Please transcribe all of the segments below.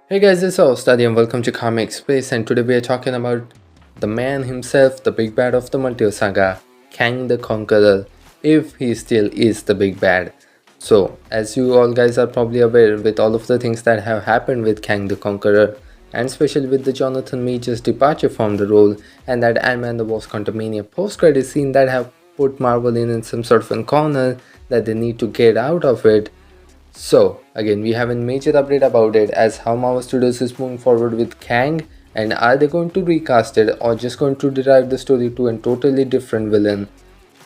Hey guys, this is Study and welcome to Comic Space, and today we are talking about the man himself, the big bad of the multiverse saga, Kang the Conqueror, if he still is the big bad. So, as you all guys are probably aware, with all of the things that have happened with Kang the Conqueror, and especially with the Jonathan Majors departure from the role, and that Ant-Man the Wasp Quantumania post-credit scene that have put Marvel in some sort of a corner that they need to get out of it. So again, we have a major update about it as how Marvel Studios is moving forward with Kang, and are they going to recast it or just going to derive the story to a totally different villain.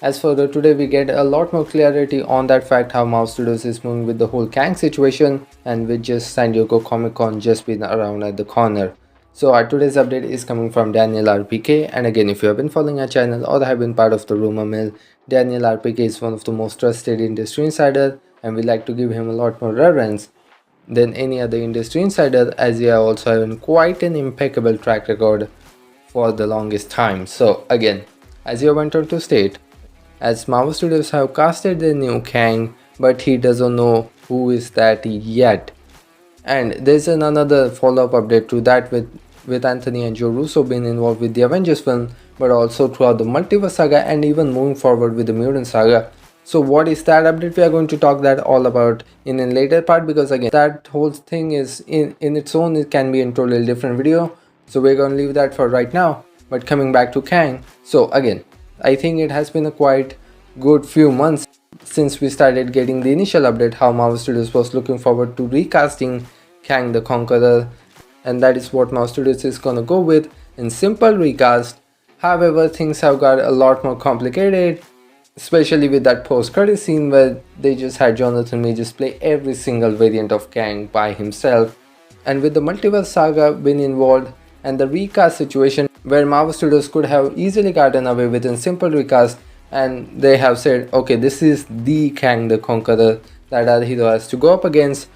As further, today we get a lot more clarity on that fact how Marvel Studios is moving with the whole Kang situation, and with just San Diego Comic Con just being around at the corner. So our today's update is coming from Daniel RPK, and again, if you have been following our channel or have been part of the rumor mill, Daniel RPK is one of the most trusted industry insider, and we like to give him a lot more reverence than any other industry insider, as he also having quite an impeccable track record for the longest time. So again, as you went on to state, as Marvel Studios have casted the new Kang, but he doesn't know who is that yet. And there's another follow-up update to that with Anthony and Joe Russo being involved with the Avengers film, but also throughout the multiverse saga and even moving forward with the mutant saga. So what is that update? We are going to talk that all about in a later part, because again that whole thing is in its own, it can be in totally different video. So we're going to leave that for right now. But coming back to Kang, so again, I think it has been a quite good few months since we started getting the initial update how Marvel Studios was looking forward to recasting Kang the Conqueror, and that is what Marvel Studios is gonna go with in simple recast. However, things have got a lot more complicated, especially with that post-credit scene where they just had Jonathan Majors play every single variant of Kang by himself, and with the multiverse saga being involved and the recast situation where Marvel Studios could have easily gotten away with a simple recast, and they have said, okay, this is the Kang the Conqueror that our hero has to go up against.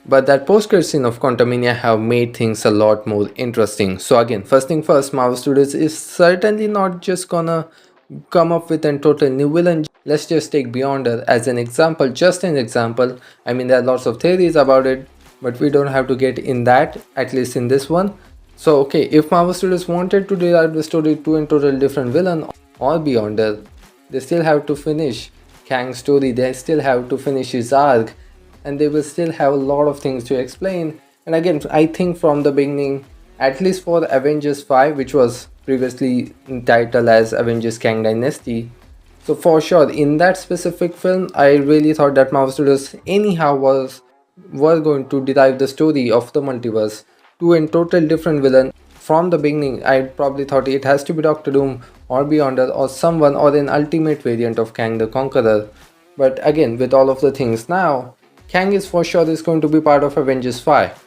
But that post-credit scene of QUNTAMMANIA have made things a lot more interesting. So again, first thing first, Marvel Studios is certainly not just gonna come up with a total new villain. Let's just take Beyonder as an example, just an example. I mean, there are lots of theories about it, but we don't have to get in that, at least in this one. So okay, if Marvel Studios wanted to derive the story to a total different villain or Beyonder, they still have to finish Kang's story, they still have to finish his arc, and they will still have a lot of things to explain. And again, I think from the beginning, at least for the Avengers 5, which was previously titled as Avengers Kang Dynasty, so for sure in that specific film, I really thought that Marvel Studios anyhow were going to derive the story of the multiverse to a total different villain. From the beginning, I probably thought it has to be Doctor Doom or Beyonder or someone or an ultimate variant of Kang the Conqueror. But again, with all of the things now, Kang is for sure is going to be part of Avengers 5.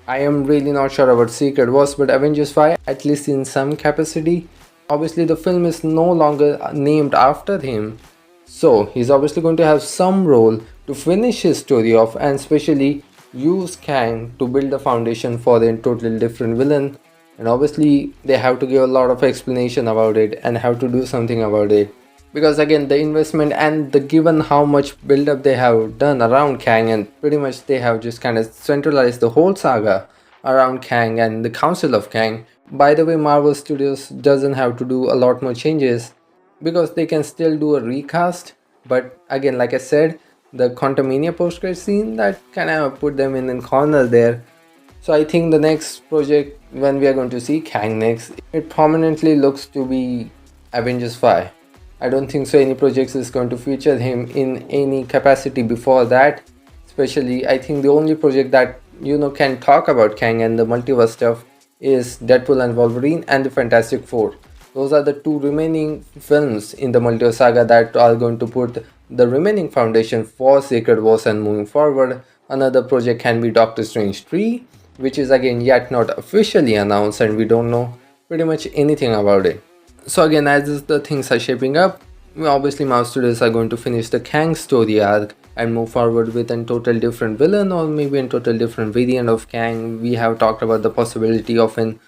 I am really not sure about Secret Wars, but Avengers 5, at least in some capacity. Obviously the film is no longer named after him, so he's obviously going to have some role to finish his story off, and especially use Kang to build the foundation for a totally different villain. And obviously they have to give a lot of explanation about it and have to do something about it, because again the investment and the given how much build up they have done around Kang, and pretty much they have just kind of centralized the whole saga around Kang and the Council of Kang. By the way, Marvel Studios doesn't have to do a lot more changes because they can still do a recast. But again, like I said, the QUNTAMMANIA post-credit scene that kind of put them in a corner there. So I think the next project when we are going to see Kang next, it prominently looks to be Avengers 5. I don't think so any projects is going to feature him in any capacity before that. Especially, I think the only project that can talk about Kang and the multiverse stuff is Deadpool and Wolverine and the Fantastic Four. Those are the two remaining films in the multiverse saga that are going to put the remaining foundation for Secret Wars and moving forward. Another project can be Doctor Strange 3, which is again yet not officially announced, and we don't know pretty much anything about it. So again, as the things are shaping up, obviously Marvel Studios are going to finish the Kang story arc and move forward with a total different villain or maybe a total different variant of Kang. We have talked about the possibility of an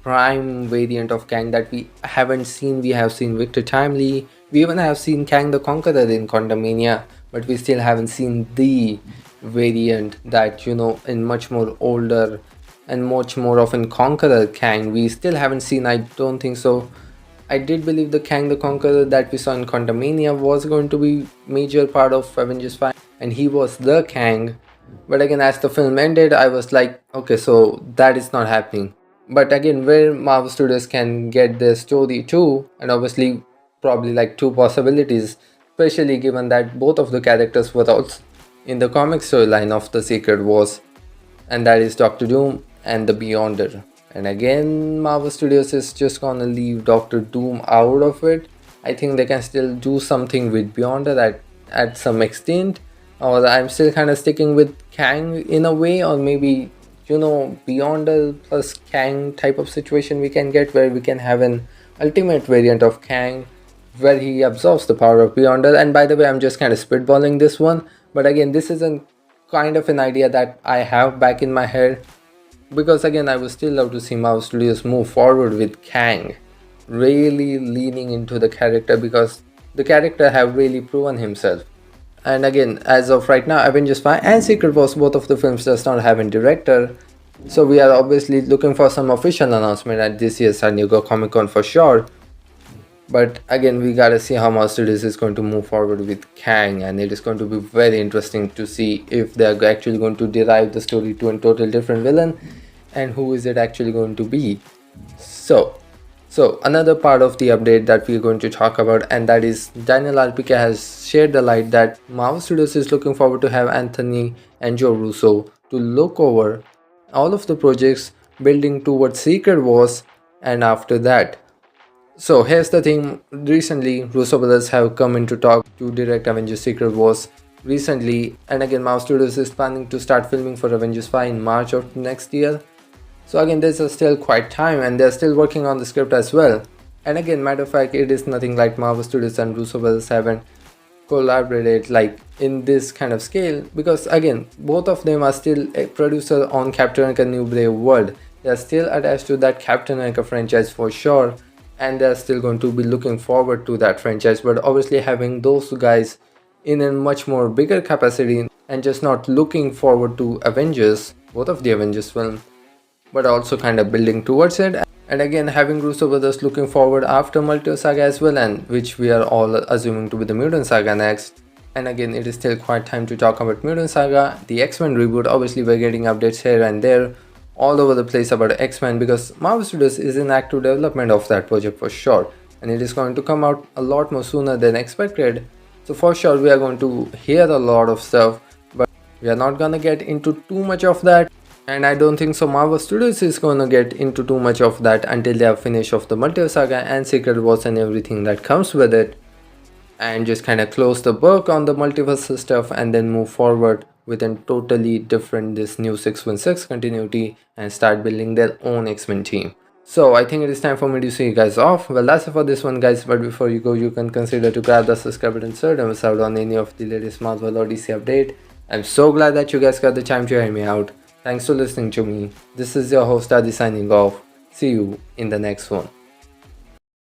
prime variant of Kang that we haven't seen. We have seen Victor Timely, we even have seen Kang the Conqueror in QUNTAMMANIA, but we still haven't seen the variant that in much more older and much more of a conqueror Kang. We still haven't seen, I don't think so. I did believe the Kang the Conqueror that we saw in QUNTAMMANIA was going to be major part of Avengers 5 and he was the Kang. But again, as the film ended, I was like, okay, so that is not happening. But again, where Marvel Studios can get their story too, and obviously probably like two possibilities, especially given that both of the characters were also in the comic storyline of the Secret Wars, and that is Doctor Doom and the Beyonder. And again, Marvel Studios is just gonna leave Doctor Doom out of it. I think they can still do something with Beyonder at some extent, or I'm still kind of sticking with Kang in a way, or maybe, you know, Beyonder plus Kang type of situation we can get, where we can have an ultimate variant of Kang where he absorbs the power of Beyonder. And by the way, I'm just kind of spitballing this one, but again, this is a kind of an idea that I have back in my head, because again, I would still love to see Marvel Studios move forward with Kang, really leaning into the character, because the character have really proven himself. And again, as of right now, Avengers 5 and Secret Wars, both of the films does not have a director, so we are obviously looking for some official announcement at this year's San Diego Comic Con for sure. But again, we gotta see how Marvel Studios is going to move forward with Kang, and it is going to be very interesting to see if they are actually going to derive the story to a total different villain, and who is it actually going to be. So another part of the update that we are going to talk about, and that is Daniel RPK has shared the light that Marvel Studios is looking forward to have Anthony and Joe Russo to look over all of the projects building towards Secret Wars and after that. So here's the thing, recently Russo brothers have come in to talk to direct Avengers Secret Wars recently, and again Marvel Studios is planning to start filming for Avengers 5 in March of next year. So again, there's still quite time and they're still working on the script as well. And again, matter of fact, it is nothing like Marvel Studios and Russo brothers haven't collaborated like in this kind of scale, because again, both of them are still a producer on Captain America New Brave World. They are still attached to that Captain America franchise for sure, and they're still going to be looking forward to that franchise, but obviously having those guys in a much more bigger capacity and just not looking forward to Avengers, both of the Avengers films, but also kind of building towards it. And again, having Russo brothers looking forward after Multiverse Saga as well, and which we are all assuming to be the Mutant Saga next. And again, it is still quite time to talk about Mutant Saga, the X-Men reboot. Obviously we're getting updates here and there all over the place about X-Men, because Marvel Studios is in active development of that project for sure, and it is going to come out a lot more sooner than expected. So for sure we are going to hear a lot of stuff, but we are not gonna get into too much of that, and I don't think so Marvel Studios is gonna get into too much of that until they have finished off the Multiverse Saga and Secret Wars and everything that comes with it, and just kind of close the book on the multiverse stuff and then move forward with a totally different this new 616 continuity and start building their own X-Men team. So I think it is time for me to see you guys off. Well, that's it for this one, guys, but before you go, you can consider to grab the subscribe button so don't miss out on any of the latest Marvel or DC update. I'm so glad that you guys got the time to hear me out. Thanks for listening to me. This is your host Adi signing off. See you in the next one.